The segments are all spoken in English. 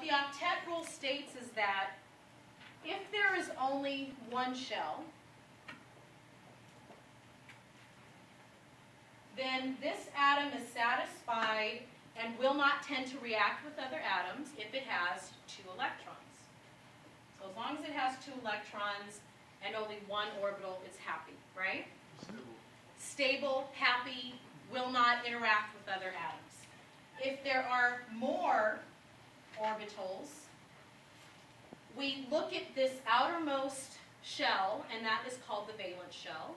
what the octet rule states is that if there is only one shell, then this atom is satisfied and will not tend to react with other atoms if it has 2 electrons. So as long as it has 2 electrons and only 1 orbital, it's happy, right? Stable, happy, will not interact with other atoms. If there are more orbitals, we look at this outermost shell, and that is called the valence shell.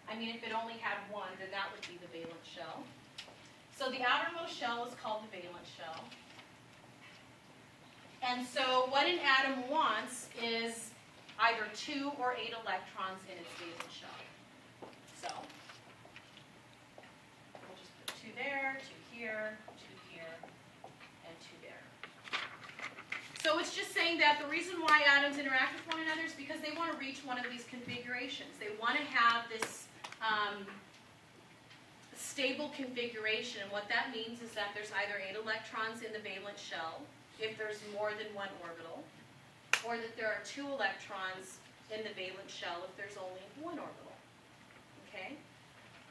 I mean, if it only had 1, then that would be the valence shell. So the outermost shell is called the valence shell. And so what an atom wants is either 2 or 8 electrons in its valence shell. So we'll just put 2 there, 2 here, 2 here, and 2 there. So it's just saying that the reason why atoms interact with one another is because they want to reach one of these configurations. They want to have this stable configuration. And what that means is that there's either 8 electrons in the valence shell, if there's more than 1 orbital, or that there are 2 electrons in the valence shell if there's only 1 orbital. Okay?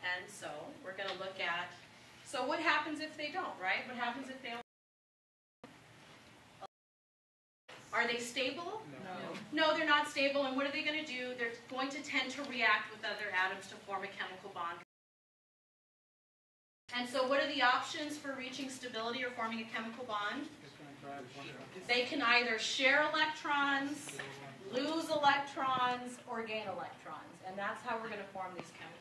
And so we're going to look at, so what happens if they don't, right? What happens if they only... Are they stable? No, they're not stable. And what are they going to do? They're going to tend to react with other atoms to form a chemical bond. And so what are the options for reaching stability or forming a chemical bond? They can either share electrons, lose electrons, or gain electrons. And that's how we're going to form these chemical bonds.